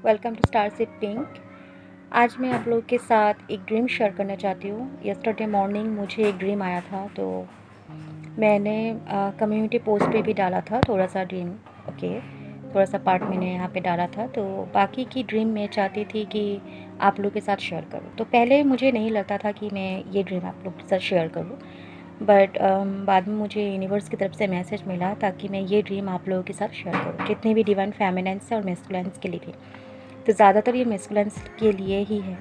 Welcome to starship pink. आज मैं आप लोग के साथ एक ड्रीम शेयर करना चाहती हूँ। यस्टरडे मॉर्निंग मुझे एक ड्रीम आया था, तो मैंने कम्युनिटी पोस्ट पे भी डाला था थोड़ा सा ड्रीम। ओके, थोड़ा सा पार्ट मैंने यहाँ पे डाला था, तो बाकी की ड्रीम मैं चाहती थी कि आप लोग के साथ शेयर करूँ। तो पहले मुझे नहीं लगता था कि मैं ये ड्रीम आप लोग के साथ शेयर करूँ, बट बाद में मुझे यूनिवर्स की तरफ से मैसेज मिला ताकि मैं ये ड्रीम आप लोगों के साथ शेयर करूँ, जितने भी डिवाइन फेमिनेंस है और मेस्कुलेंस के लिए भी। तो ज़्यादातर ये मेस्कुलेंस के लिए ही है।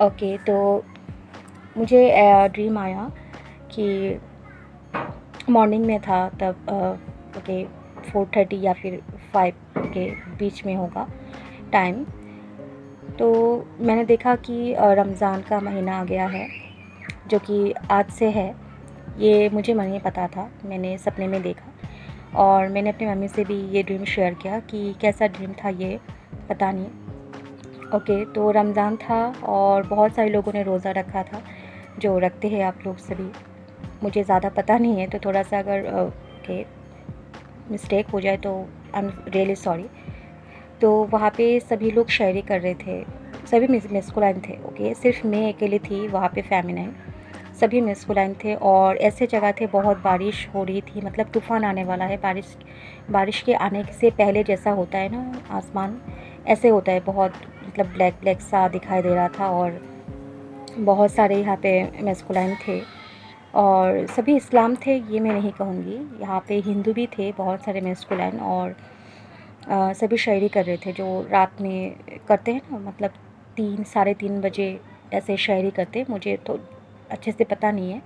ओके, तो मुझे ड्रीम आया कि मॉर्निंग में था तब। ओके, 4:30 या फिर 5 के बीच में होगा टाइम। तो मैंने देखा कि रमज़ान का महीना आ गया है, जो कि आज से है। ये मुझे नहीं पता था, मैंने सपने में देखा और मैंने अपनी मम्मी से भी ये ड्रीम शेयर किया कि कैसा ड्रीम था ये, पता नहीं। ओके, तो रमज़ान था और बहुत सारे लोगों ने रोज़ा रखा था, जो रखते हैं आप लोग सभी। मुझे ज़्यादा पता नहीं है, तो थोड़ा सा अगर ओके मिस्टेक हो जाए तो आई एम रियली सॉरी। तो वहाँ पे सभी लोग शायरी कर रहे थे, सभी मेस्कुलाइन थे। ओके, सिर्फ मैं अकेली थी वहाँ पे फेमिनाइन, सभी मेस्कुलाइन थे। और ऐसे जगह थे, बहुत बारिश हो रही थी, मतलब तूफ़ान आने वाला है। बारिश के आने से पहले जैसा होता है ना आसमान, ऐसे होता है। बहुत मतलब ब्लैक ब्लैक सा दिखाई दे रहा था और बहुत सारे यहाँ पे मेस्कुलाइन थे और सभी इस्लाम थे, ये मैं नहीं कहूँगी। यहाँ पे हिंदू भी थे, बहुत सारे मेस्कुलाइन। और सभी शायरी कर रहे थे, जो रात में करते हैं ना, मतलब 3-3:30 बजे ऐसे शायरी करते। मुझे तो अच्छे से पता नहीं है।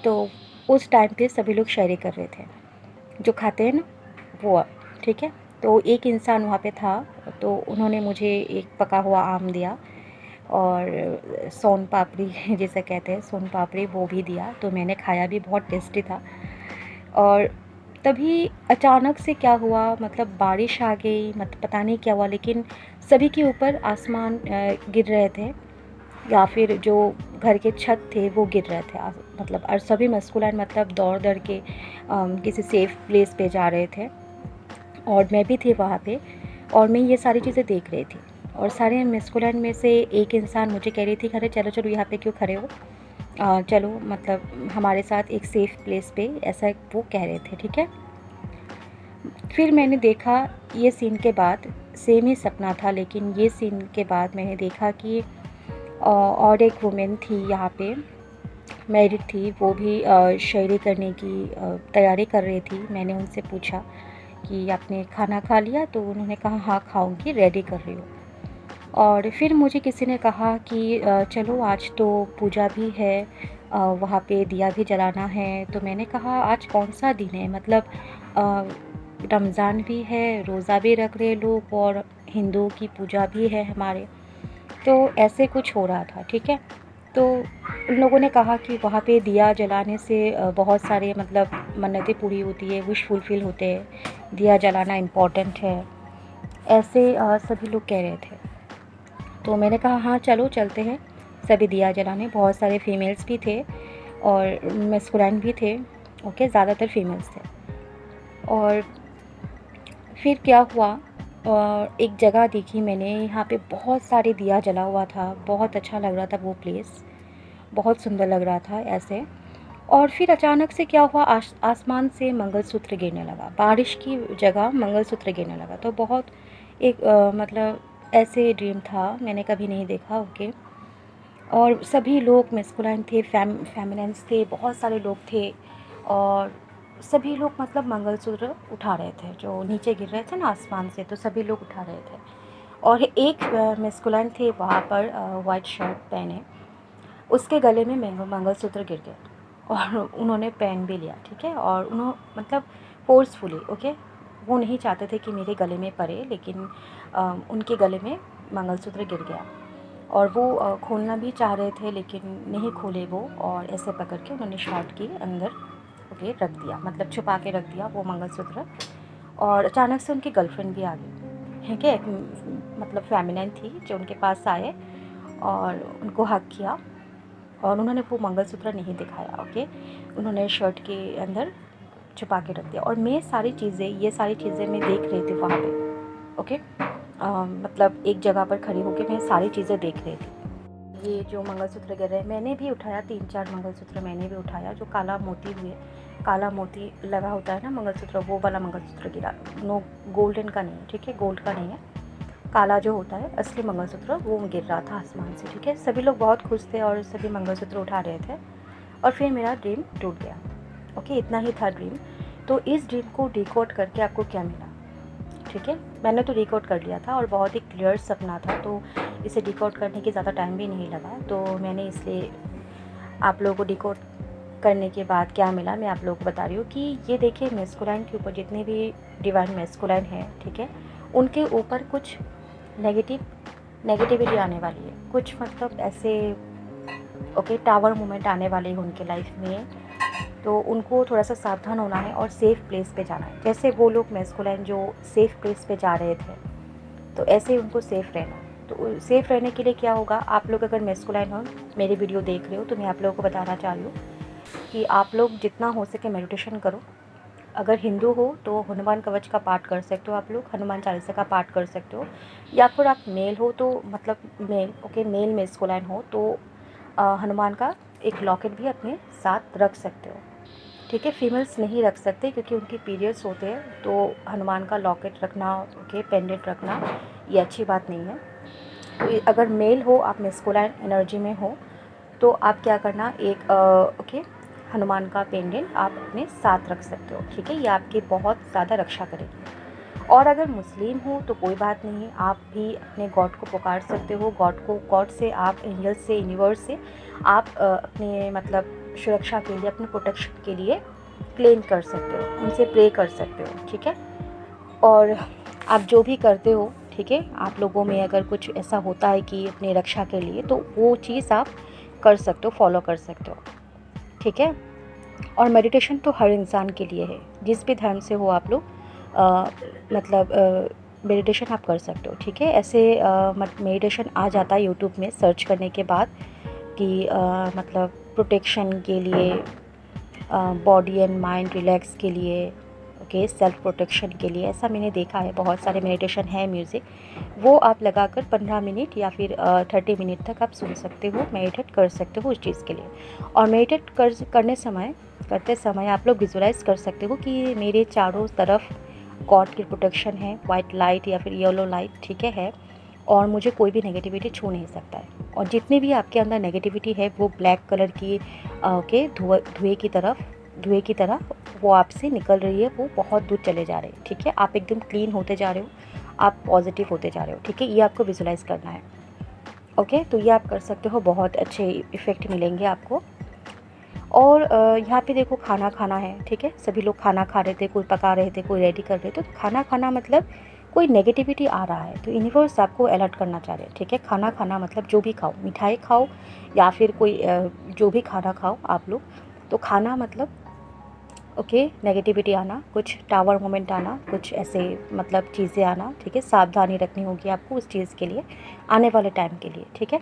तो उस टाइम पे सभी लोग शायरी कर रहे थे, जो खाते हैं ना वो, ठीक है। तो एक इंसान वहाँ पे था, तो उन्होंने मुझे एक पका हुआ आम दिया और सोन पापड़ी जिसे कहते हैं, सोन पापड़ी, वो भी दिया। तो मैंने खाया भी, बहुत टेस्टी था। और तभी अचानक से क्या हुआ, मतलब बारिश आ गई, मतलब पता नहीं क्या हुआ, लेकिन सभी के ऊपर आसमान गिर रहे थे, या फिर जो घर के छत थे वो गिर रहे थे। मतलब और सभी मस्कुलाइन मतलब दौड़ दौड़ के किसी सेफ़ प्लेस पे जा रहे थे और मैं भी थी वहाँ पे और मैं ये सारी चीज़ें देख रही थी। और सारे मस्कुलाइन में से एक इंसान मुझे कह रही थी, अरे चलो चलो यहाँ पे क्यों खड़े हो, चलो मतलब हमारे साथ एक सेफ़ प्लेस पे, ऐसा वो कह रहे थे, ठीक है। फिर मैंने देखा ये सीन के बाद, सेम ही सपना था, लेकिन ये सीन के बाद मैंने देखा कि और एक वुमेन थी यहाँ पे, मैरिड थी, वो भी शायरी करने की तैयारी कर रही थी। मैंने उनसे पूछा कि आपने खाना खा लिया, तो उन्होंने कहा हाँ खाऊंगी, रेडी कर रही हूँ। और फिर मुझे किसी ने कहा कि चलो आज तो पूजा भी है, वहाँ पे दिया भी जलाना है। तो मैंने कहा आज कौन सा दिन है, मतलब रमज़ान भी है, रोज़ा भी रख रहे लोग और हिंदुओं की पूजा भी है हमारे। तो ऐसे कुछ हो रहा था, ठीक है। तो उन लोगों ने कहा कि वहाँ पे दिया जलाने से बहुत सारे मतलब मन्नतें पूरी होती है, विश फुलफ़िल होते हैं, दिया जलाना इम्पॉर्टेंट है, ऐसे सभी लोग कह रहे थे। तो मैंने कहा हाँ चलो चलते हैं सभी दिया जलाने। बहुत सारे फीमेल्स भी थे और मेस्कुलाइन भी थे। ओके, ज़्यादातर फीमेल्स थे। और फिर क्या हुआ, एक जगह देखी मैंने, यहाँ पे बहुत सारे दिया जला हुआ था, बहुत अच्छा लग रहा था वो प्लेस, बहुत सुंदर लग रहा था ऐसे। और फिर अचानक से क्या हुआ, आसमान से मंगलसूत्र गिरने लगा, बारिश की जगह मंगलसूत्र गिरने लगा। तो बहुत एक मतलब ऐसे ड्रीम था, मैंने कभी नहीं देखा। ओके, और सभी लोग मेस्कुलाइन थे, फेमिनेंस थे, बहुत सारे लोग थे और सभी लोग मतलब मंगलसूत्र उठा रहे थे, जो नीचे गिर रहे थे ना आसमान से, तो सभी लोग उठा रहे थे। और एक मेस्कुलाइन थे वहाँ पर, वाइट शर्ट पहने, उसके गले में मंगलसूत्र गिर गया और उन्होंने पहन भी लिया, ठीक है। और मतलब फोर्सफुली, ओके, वो नहीं चाहते थे कि मेरे गले में पड़े, लेकिन उनके गले में मंगलसूत्र गिर गया और वो खोलना भी चाह रहे थे, लेकिन नहीं खोले वो। और ऐसे पकड़ के उन्होंने शर्ट के अंदर ओके रख दिया, मतलब छुपा के रख दिया वो मंगलसूत्र। और अचानक से उनकी गर्लफ्रेंड भी आ गई, ठीक है, मतलब फेमिनाइन थी, जो उनके पास आए और उनको हक किया और उन्होंने वो मंगलसूत्र नहीं दिखाया। ओके, उन्होंने शर्ट के अंदर छुपा के रख दिया और मैं सारी चीज़ें, ये सारी चीज़ें मैं देख रही थी वहाँ पे। ओके, मतलब एक जगह पर खड़ी होकर मैं सारी चीज़ें देख रही थी। ये जो मंगलसूत्र गिर रहे, मैंने भी उठाया, 3-4 मंगलसूत्र मैंने भी उठाया, जो काला मोती लगा होता है ना मंगलसूत्र, वो वाला मंगलसूत्र गिरा। नो, गोल्डन का नहीं है, ठीक है, गोल्ड का नहीं है, काला जो होता है असली मंगलसूत्र, वो गिर रहा था आसमान से, ठीक है। सभी लोग बहुत खुश थे और सभी मंगलसूत्र उठा रहे थे और फिर मेरा ड्रीम टूट गया। ओके, इतना ही था ड्रीम। तो इस ड्रीम को डिकोड करके आपको क्या मिला, ठीक है, मैंने तो डिकोड कर लिया था और बहुत ही क्लियर सपना था, तो इसे डिकोड करने की ज़्यादा टाइम भी नहीं लगा, तो मैंने इसलिए आप लोगों को डिकोड करने के बाद क्या मिला मैं आप लोगों को बता रही हूँ कि ये देखिए, मैस्कुलाइन के ऊपर जितने भी डिवाइन मैस्कुलाइन है, ठीक है, उनके ऊपर कुछ नेगेटिविटी आने वाली है, कुछ मतलब ऐसे ओके टावर मोमेंट आने वाले हैं उनके लाइफ में, तो उनको थोड़ा सा सावधान होना है और सेफ़ प्लेस पे जाना है। जैसे वो लोग मैस्कुलाइन जो सेफ़ प्लेस पे जा रहे थे, तो ऐसे ही उनको सेफ़ रहना है। तो सेफ़ रहने के लिए क्या होगा, आप लोग अगर मैस्कुलाइन हो, मेरी वीडियो देख रहे हो, तो मैं आप लोगों को बताना चाह रही हूँ कि आप लोग जितना हो सके मेडिटेशन करो। अगर हिंदू हो तो हनुमान कवच का पाठ कर सकते हो, आप लोग हनुमान चालीसा का पाठ कर सकते हो, या फिर आप मेल हो तो मतलब मेल मैस्कुलाइन हो तो हनुमान का एक लॉकेट भी अपने साथ रख सकते हो, ठीक है। फीमेल्स नहीं रख सकते क्योंकि उनकी पीरियड्स होते हैं, तो हनुमान का लॉकेट रखना, ओके, पेंडेंट रखना, ये अच्छी बात नहीं है। तो अगर मेल हो, आप मैस्कुलाइन एनर्जी में हो, तो आप क्या करना, एक ओके हनुमान का पेंडेंट आप अपने साथ रख सकते हो, ठीक है, ये आपकी बहुत ज़्यादा रक्षा करेगी। और अगर मुस्लिम हो तो कोई बात नहीं, आप भी अपने गॉड को पुकार सकते हो, गॉड से आप एंजल से, यूनिवर्स से आप अपने मतलब सुरक्षा के लिए, अपने प्रोटेक्शन के लिए क्लेम कर सकते हो, उनसे प्रे कर सकते हो, ठीक है। और आप जो भी करते हो, ठीक है, आप लोगों में अगर कुछ ऐसा होता है कि अपनी रक्षा के लिए, तो वो चीज़ आप कर सकते हो, फॉलो कर सकते हो, ठीक है। और मेडिटेशन तो हर इंसान के लिए है, जिस भी धर्म से हो आप लोग, मतलब मेडिटेशन आप कर सकते हो, ठीक है। ऐसे मेडिटेशन आ जाता है यूट्यूब में सर्च करने के बाद कि मतलब प्रोटेक्शन के लिए, बॉडी एंड माइंड रिलैक्स के लिए, ओके, सेल्फ प्रोटेक्शन के लिए, ऐसा मैंने देखा है। बहुत सारे मेडिटेशन है, म्यूज़िक, वो आप लगाकर 15 मिनट या फिर 30 मिनट तक आप सुन सकते हो, मेडिटेट कर सकते हो उस चीज़ के लिए। और मेडिटेट करते समय आप लोग विजुलाइज़ कर सकते हो कि मेरे चारों तरफ गॉड की प्रोटेक्शन है, वाइट लाइट या फिर येलो लाइट, ठीक है, और मुझे कोई भी नेगेटिविटी छू नहीं सकता है। और जितनी भी आपके अंदर नेगेटिविटी है वो ब्लैक कलर की ओके धुएं की तरह वो आपसे निकल रही है, वो बहुत दूर चले जा रहे हैं, ठीक है। आप एकदम क्लीन होते जा रहे हो, आप पॉजिटिव होते जा रहे हो, ठीक है, ये आपको विजुलाइज़ करना है, ओके। तो ये आप कर सकते हो, बहुत अच्छे इफ़ेक्ट मिलेंगे आपको। और यहाँ पे देखो, खाना खाना है, ठीक है, सभी लोग खाना खा रहे थे, कोई पका रहे थे, कोई रेडी कर रहे थे, तो खाना खाना मतलब कोई नेगेटिविटी आ रहा है तो यूनिवर्स आपको अलर्ट करना चाह रहे हैं, ठीक है। खाना खाना मतलब जो भी खाओ, मिठाई खाओ या फिर कोई जो भी खाना खाओ आप लोग, तो खाना मतलब ओके नेगेटिविटी आना, कुछ टावर मोमेंट आना, कुछ ऐसे मतलब चीज़ें आना, ठीक है, सावधानी रखनी होगी आपको उस चीज़ के लिए, आने वाले टाइम के लिए, ठीक है।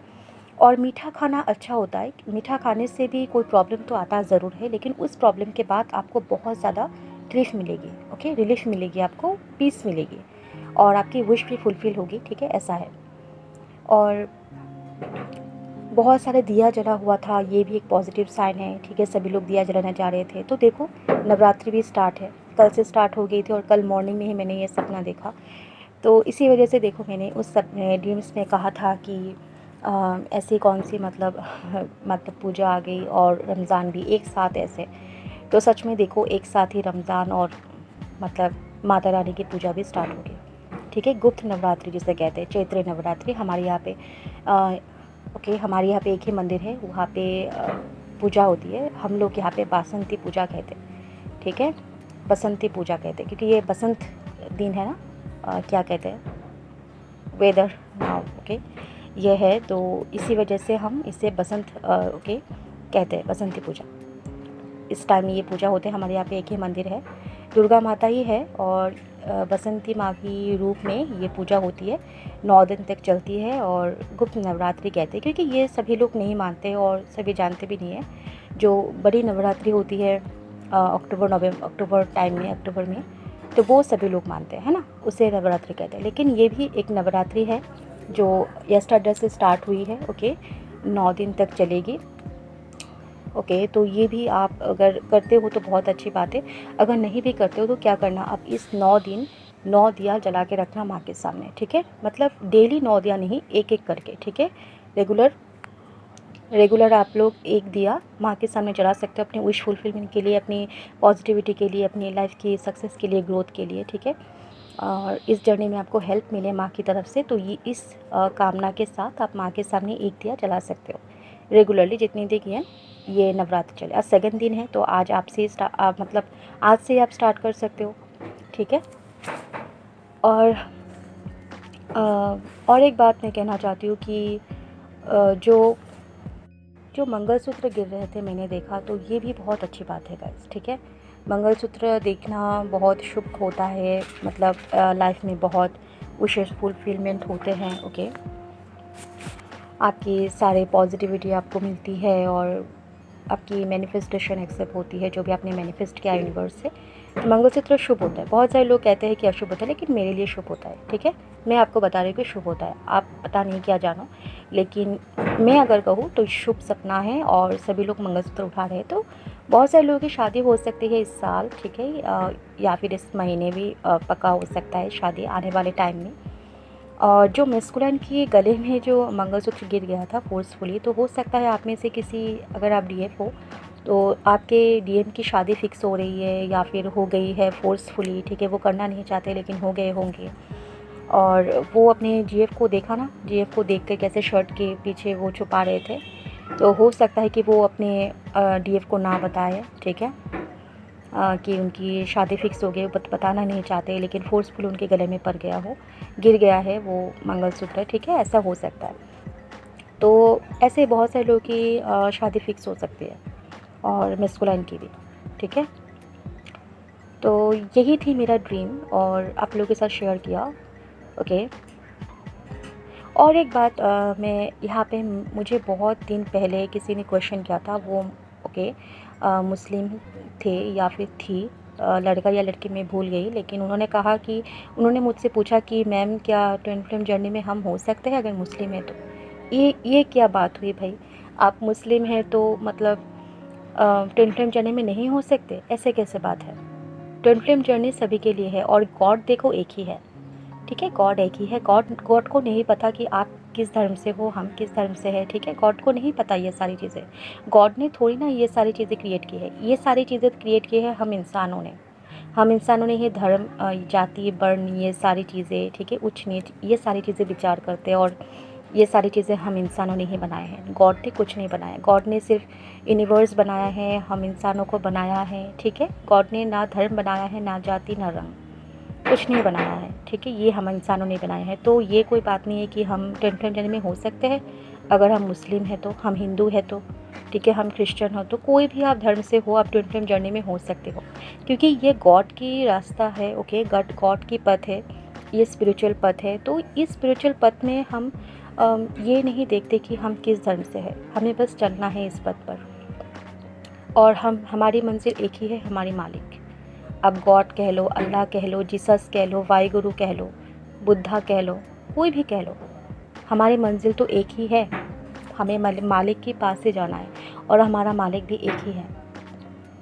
और मीठा खाना अच्छा होता है, मीठा खाने से भी कोई प्रॉब्लम तो आता ज़रूर है, लेकिन उस प्रॉब्लम के बाद आपको बहुत ज़्यादा रिलीफ मिलेगी, ओके, रिलीफ मिलेगी, आपको पीस मिलेगी और आपकी विश भी फुलफ़िल होगी, ठीक है, ऐसा है। और बहुत सारे दिया जला हुआ था, ये भी एक पॉजिटिव साइन है, ठीक है, सभी लोग दिया जलाने जा रहे थे। तो देखो, नवरात्रि भी स्टार्ट है, कल से स्टार्ट हो गई थी और कल मॉर्निंग में ही मैंने ये सपना देखा। तो इसी वजह से देखो, मैंने उस सपने ड्रीम्स में कहा था कि ऐसी कौन सी मतलब मतलब पूजा आ गई और रमज़ान भी एक साथ ऐसे। तो सच में देखो, एक साथ ही रमज़ान और मतलब माता रानी की पूजा भी स्टार्ट हो गई, ठीक है। गुप्त नवरात्रि जिसे कहते हैं, चैत्र नवरात्रि हमारे यहाँ पे ओके, हमारे यहाँ पे एक ही मंदिर है, वहाँ पे पूजा होती है। हम लोग यहाँ पे बासंती पूजा कहते हैं, ठीक है, बसंती पूजा कहते हैं, क्योंकि ये बसंत दिन है ना, क्या कहते हैं, वेदर नाउ, ओके, ये है, तो इसी वजह से हम इसे बसंत ओके कहते हैं, बसंती पूजा। इस टाइम ये पूजा होते हैं, हमारे यहाँ पे एक ही मंदिर है, दुर्गा माता ही है, और बसंती माँ की रूप में ये पूजा होती है, 9 दिन तक चलती है और गुप्त नवरात्रि कहते हैं, क्योंकि ये सभी लोग नहीं मानते और सभी जानते भी नहीं है। जो बड़ी नवरात्रि होती है अक्टूबर टाइम में, अक्टूबर में, तो वो सभी लोग मानते हैं, है ना, उसे नवरात्रि कहते हैं। लेकिन ये भी एक नवरात्रि है जो यस्टरडे से स्टार्ट हुई है, ओके, 9 दिन तक चलेगी। ओके, तो ये भी आप अगर करते हो तो बहुत अच्छी बात है। अगर नहीं भी करते हो तो क्या करना, आप इस 9 दिन 9 दिया जला के रखना माँ के सामने, ठीक है। मतलब डेली 9 दिया नहीं, एक एक करके, ठीक है। रेगुलर आप लोग एक दिया माँ के सामने जला सकते हो, अपनी विश फुलफिलमेंट के लिए, अपनी पॉजिटिविटी के लिए, अपनी लाइफ की सक्सेस के लिए, ग्रोथ के लिए, ठीक है। और इस जर्नी में आपको हेल्प मिले माँ की तरफ से, तो ये इस कामना के साथ आप माँ के सामने एक दिया जला सकते हो रेगुलरली, जितनी देर है ये नवरात्र चले। आज सेकंड दिन है तो आज आपसे मतलब आज से आप स्टार्ट कर सकते हो, ठीक है। और एक बात मैं कहना चाहती हूँ कि जो मंगलसूत्र गिर रहे थे मैंने देखा, तो ये भी बहुत अच्छी बात है गाइस, ठीक है। मंगलसूत्र देखना बहुत शुभ होता है, मतलब लाइफ में बहुत विशेष फुलफिलमेंट होते हैं, ओके। आपकी सारे पॉजिटिविटी आपको मिलती है और आपकी मैनिफेस्टेशन एक्सेप्ट होती है, जो भी आपने मैनिफेस्ट किया यूनिवर्स से। तो मंगलसूत्र शुभ होता है। बहुत सारे लोग कहते हैं कि अशुभ होता है, लेकिन मेरे लिए शुभ होता है, ठीक है। मैं आपको बता रही हूँ कि शुभ होता है, आप पता नहीं क्या जानो, लेकिन मैं अगर कहूँ तो शुभ सपना है। और सभी लोग मंगलसूत्र उठा रहे हैं, तो बहुत सारे लोगों की शादी हो सकती है इस साल, ठीक है, या फिर इस महीने भी पक्का हो सकता है शादी आने वाले टाइम में। और जो मेस्कुलाइन की गले में जो मंगलसूत्र गिर गया था फोर्सफुली, तो हो सकता है आप में से किसी, अगर आप डीएफ हो तो आपके डीएम की शादी फिक्स हो रही है या फिर हो गई है फोर्सफुली, ठीक है। वो करना नहीं चाहते लेकिन हो गए होंगे, और वो अपने जीएफ को देखा ना, जीएफ को देख कर कैसे शर्ट के पीछे वो छुपा रहे थे, तो हो सकता है कि वो अपने डीएफ को ना बताए, ठीक है, कि उनकी शादी फिक्स हो गई, बताना नहीं चाहते, लेकिन फोर्सफुल उनके गले में पड़ गया हो, गिर गया है वो मंगलसूत्र, ठीक है, ऐसा हो सकता है। तो ऐसे बहुत सारे लोगों की शादी फिक्स हो सकती है, और मेस्कुलाइन की भी, ठीक है। तो यही थी मेरा ड्रीम और आप लोगों के साथ शेयर किया, ओके। और एक बात मैं यहाँ पे, मुझे बहुत दिन पहले किसी ने क्वेश्चन किया था, वो ओके मुस्लिम थे या फिर थी, लड़का या लड़की मैं भूल गई, लेकिन उन्होंने कहा कि उन्होंने मुझसे पूछा कि मैम क्या ट्विन फ्लेम जर्नी में हम हो सकते हैं अगर मुस्लिम है तो। ये क्या बात हुई भाई, आप मुस्लिम हैं तो मतलब ट्विन फ्लेम जर्नी में नहीं हो सकते, ऐसे कैसे बात है। ट्विन फ्लेम जर्नी सभी के लिए है, और गॉड देखो एक ही है, ठीक है। गॉड एक ही है। गॉड को नहीं पता कि आप किस धर्म से हो, हम किस धर्म से है, ठीक है। गॉड को नहीं पता ये सारी चीज़ें। गॉड ने थोड़ी ना ये सारी चीज़ें क्रिएट की है, ये सारी चीज़ें क्रिएट की है हम इंसानों ने ही धर्म, जाति, वर्ण, ये सारी चीज़ें, ठीक है, उच्च नीच, ये सारी चीज़ें विचार करते हैं, और ये सारी चीज़ें हम इंसानों ने ही बनाए हैं। गॉड ने कुछ नहीं बनाया, गॉड ने सिर्फ यूनिवर्स बनाया है, हम इंसानों को बनाया है, ठीक है। गॉड ने ना धर्म बनाया है, ना जाति, ना रंग, कुछ नहीं बनाया है, ठीक है। ये हम इंसानों ने बनाए हैं। तो ये कोई बात नहीं है कि हम ट्विन फ्लेम जर्नी में हो सकते हैं अगर हम मुस्लिम हैं तो, हम हिंदू हैं तो, ठीक है, हम क्रिश्चियन हो तो, कोई भी आप धर्म से हो आप ट्विन फ्लेम जर्नी में हो सकते हो, क्योंकि ये गॉड की रास्ता है, ओके। गॉड की पथ है, ये स्पिरिचुअल पथ है। तो इस स्पिरिचुअल पथ में हम ये नहीं देखते कि हम किस धर्म से है, हमें बस चलना है इस पथ पर, और हमारी मंजिल एक ही है, हमारी मालिक। अब गॉड कह लो, अल्लाह कह लो, जीसस कह लो, वाहिगुरु कह लो, बुद्धा कह लो, कोई भी कह लो, हमारी मंजिल तो एक ही है। हमें मालिक के पास से जाना है, और हमारा मालिक भी एक ही है,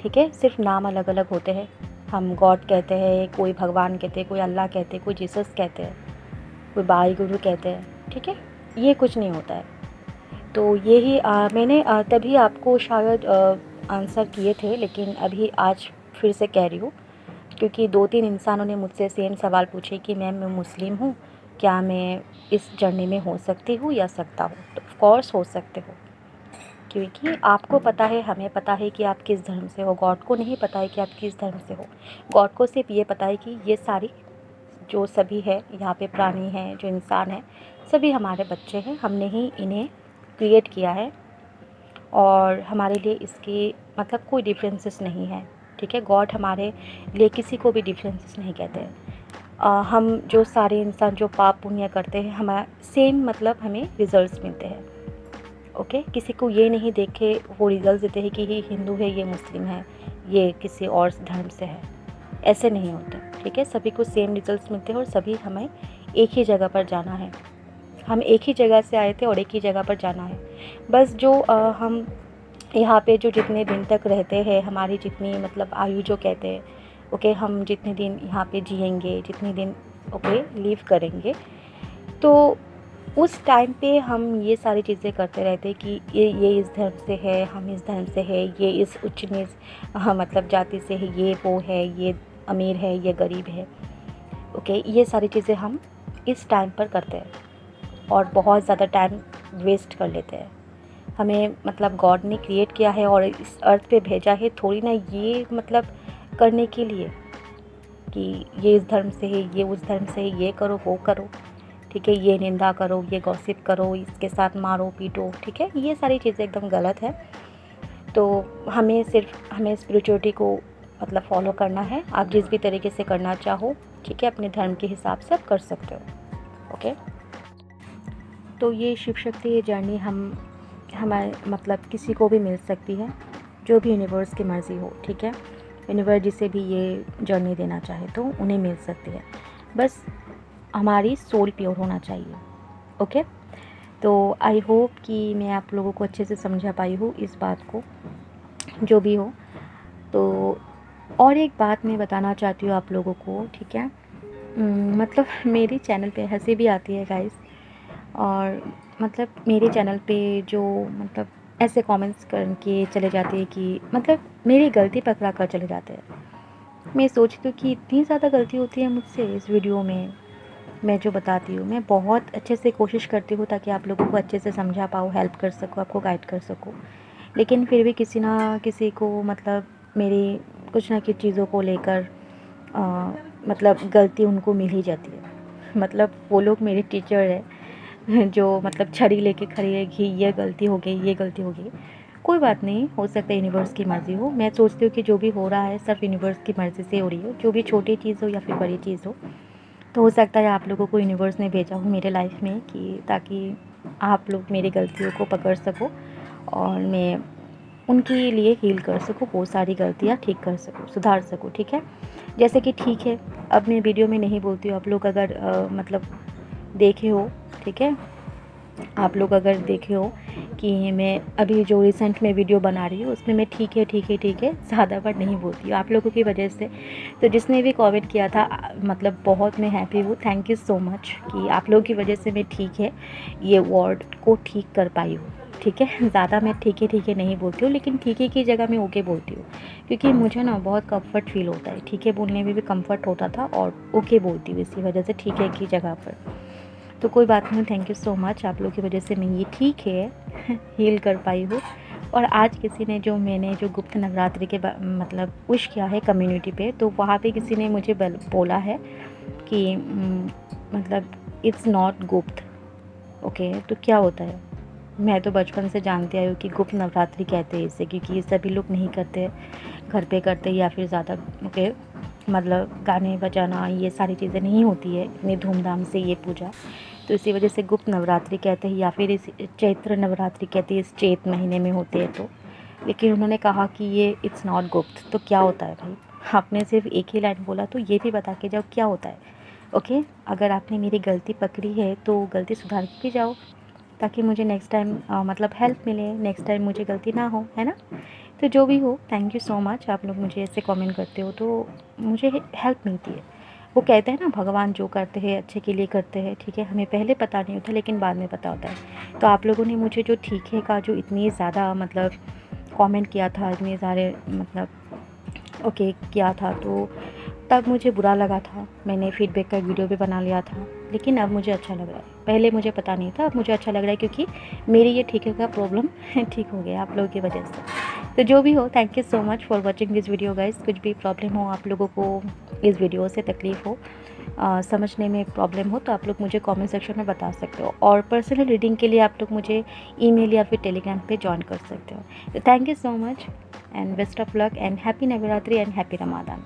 ठीक है। सिर्फ नाम अलग अलग होते हैं, हम गॉड कहते हैं, कोई भगवान कहते हैं, कोई अल्लाह कहते हैं, कोई जीसस कहते हैं, कोई वाहिगुरु कहते हैं, ठीक है। ये कुछ नहीं होता है। तो यही मैंने तभी आपको शायद आंसर किए थे, लेकिन अभी आज फिर से कह रही हूँ, क्योंकि 2-3 इंसानों ने मुझसे सेम सवाल पूछे कि मैम मैं मुस्लिम हूँ, क्या मैं इस जर्नी में हो सकती हूँ या सकता हूँ। तो ऑफ कोर्स हो सकते हो, क्योंकि आपको पता है, हमें पता है कि आप किस धर्म से हो। गॉड को नहीं पता है कि आप किस धर्म से हो। गॉड को सिर्फ ये पता है कि ये सारी जो सभी है यहाँ पे, प्राणी हैं, जो इंसान हैं, सभी हमारे बच्चे हैं, हमने ही इन्हें क्रिएट किया है, और हमारे लिए इसकी मतलब कोई डिफरेंसेस नहीं है, ठीक है। गॉड हमारे लिए किसी को भी डिफरेंसेस नहीं कहते हैं। हम जो सारे इंसान जो पाप पुण्य करते हैं, हमारा सेम मतलब हमें रिजल्ट्स मिलते हैं, ओके। किसी को ये नहीं देखे वो रिजल्ट देते हैं कि ये हिंदू है, ये मुस्लिम है, ये किसी और धर्म से है, ऐसे नहीं होता, ठीक है। सभी को सेम रिजल्ट्स मिलते हैं और सभी हमें एक ही जगह पर जाना है। हम एक ही जगह से आए थे और एक ही जगह पर जाना है। बस जो हम यहाँ पे जो जितने दिन तक रहते हैं, हमारी जितनी मतलब आयु जो कहते हैं, ओके, हम जितने दिन यहाँ पे जिएंगे, जितने दिन ओके लीव करेंगे, तो उस टाइम पे हम ये सारी चीज़ें करते रहते कि ये इस धर्म से है, हम इस धर्म से है, ये इस उच्च नीच मतलब जाति से है, ये वो है, ये अमीर है, ये गरीब है, ओके। ये सारी चीज़ें हम इस टाइम पर करते हैं और बहुत ज़्यादा टाइम वेस्ट कर लेते हैं। हमें मतलब गॉड ने क्रिएट किया है और इस अर्थ पे भेजा है, थोड़ी ना ये मतलब करने के लिए कि ये इस धर्म से है, ये उस धर्म से है, ये करो वो करो, ठीक है, ये निंदा करो, ये गॉसिप करो, इसके साथ मारो पीटो, ठीक है। ये सारी चीज़ें एकदम गलत है। तो हमें स्पिरिचुअलिटी को मतलब फॉलो करना है। आप जिस भी तरीके से करना चाहो, ठीक है, अपने धर्म के हिसाब से आप कर सकते हो, ओके। तो ये शिव शक्ति ये जर्नी हमारे मतलब किसी को भी मिल सकती है, जो भी यूनिवर्स की मर्ज़ी हो, ठीक है। यूनिवर्स जिसे भी ये जर्नी देना चाहे तो उन्हें मिल सकती है, बस हमारी सोल प्योर होना चाहिए, ओके। तो आई होप कि मैं आप लोगों को अच्छे से समझा पाई हूँ इस बात को, जो भी हो। तो और एक बात मैं बताना चाहती हूँ आप लोगों को, ठीक है। मतलब मेरे चैनल पे हंसी भी आती है गाइस, और मतलब मेरे चैनल पे जो मतलब ऐसे कमेंट्स करके चले जाते हैं कि मतलब मेरी गलती पकड़ा कर चले जाते हैं। मैं सोचती हूँ कि इतनी ज़्यादा गलती होती है मुझसे इस वीडियो में, मैं जो बताती हूँ। मैं बहुत अच्छे से कोशिश करती हूँ ताकि आप लोगों को अच्छे से समझा पाऊँ, हेल्प कर सकूँ, आपको गाइड कर सकूँ, लेकिन फिर भी किसी ना किसी को मतलब मेरी कुछ ना कुछ चीज़ों को लेकर मतलब गलती उनको मिल ही जाती है। मतलब वो लोग मेरे टीचर है जो मतलब छड़ी लेके खड़ी है कि ये गलती हो गई, ये गलती हो गई। कोई बात नहीं, हो सकता है यूनिवर्स की मर्ज़ी हो। मैं सोचती हूँ कि जो भी हो रहा है सब यूनिवर्स की मर्ज़ी से हो रही हो, जो भी छोटी चीज़ हो या फिर बड़ी चीज़ हो। तो हो सकता है आप लोगों को यूनिवर्स ने भेजा हो मेरे लाइफ में कि ताकि आप लोग मेरी गलतियों को पकड़ सको और मैं उनके लिए हील कर सकूँ, वो सारी गलतियाँ ठीक कर सकूँ, सुधार सकूँ, ठीक है। जैसे कि ठीक है, अब मैं वीडियो में नहीं बोलती हूँ, आप लोग अगर मतलब देखे हो, ठीक है, आप लोग अगर देखे हो कि मैं अभी जो रिसेंट में वीडियो बना रही हूँ उसमें मैं ठीक है ठीक है ठीक है ज़्यादा बार नहीं बोलती हूँ आप लोगों की वजह से। तो जिसने भी कमेंट किया था मतलब बहुत मैं हैप्पी हूँ, थैंक यू सो मच कि आप लोगों की वजह से मैं ठीक है ये वर्ड को ठीक कर पाई हूँ, ठीक है। ज़्यादा मैं ठीक है नहीं बोलती हूँ, लेकिन ठीक है की जगह मैं ओके बोलती हूँ, क्योंकि मुझे ना बहुत कम्फर्ट फील होता है। ठीक है बोलने में भी कम्फर्ट होता था और ओके बोलती हूँ इसी वजह से ठीक है की जगह पर। तो कोई बात नहीं, थैंक यू सो मच, आप लोगों की वजह से मैं ये ठीक है हील कर पाई हूँ। और आज किसी ने जो मैंने जो गुप्त नवरात्रि के मतलब विश किया है कम्युनिटी पे, तो वहाँ पे किसी ने मुझे बोला है कि मतलब इट्स नॉट गुप्त, ओके। तो क्या होता है, मैं तो बचपन से जानती आई हूँ कि गुप्त नवरात्रि कहते हैं इसे, क्योंकि ये सभी लोग नहीं करते, घर पे करते या फिर ज़्यादा ओके मतलब गाने बजाना ये सारी चीज़ें नहीं होती है इतनी धूमधाम से ये पूजा, तो इसी वजह से गुप्त नवरात्रि कहते हैं या फिर इस चैत्र नवरात्रि कहते हैं, इस चैत महीने में होते हैं। तो लेकिन उन्होंने कहा कि ये इट्स नॉट गुप्त, तो क्या होता है भाई, आपने सिर्फ एक ही लाइन बोला, तो ये भी बता के जाओ क्या होता है, ओके। अगर आपने मेरी गलती पकड़ी है तो गलती सुधार के जाओ, ताकि मुझे नेक्स्ट टाइम मतलब हेल्प मिले, नेक्स्ट टाइम मुझे गलती ना हो, है ना। तो जो भी हो, थैंक यू सो मच, आप लोग मुझे ऐसे कमेंट करते हो तो मुझे हेल्प मिलती है। वो कहते हैं ना भगवान जो करते हैं अच्छे के लिए करते हैं, ठीक है। हमें पहले पता नहीं होता लेकिन बाद में पता होता है। तो आप लोगों ने मुझे जो ठीक है का जो इतनी ज़्यादा मतलब कमेंट किया था, इतने सारे मतलब ओके किया था, तो तब मुझे बुरा लगा था, मैंने फ़ीडबैक का वीडियो भी बना लिया था, लेकिन अब मुझे अच्छा लग रहा है। पहले मुझे पता नहीं था, अब मुझे अच्छा लग रहा है क्योंकि मेरी ये ठीक है का प्रॉब्लम ठीक हो गया आप लोगों की वजह से। तो जो भी हो, thank you so much for watching this video guys. कुछ भी प्रॉब्लम हो आप लोगों को, इस वीडियो से तकलीफ़ हो, समझने में प्रॉब्लम हो, तो आप लोग मुझे कमेंट सेक्शन में बता सकते हो, और पर्सनल रीडिंग के लिए आप लोग मुझे ईमेल या फिर टेलीग्राम पे ज्वाइन कर सकते हो। तो thank you so much and best of luck and happy Navratri and happy Ramadan.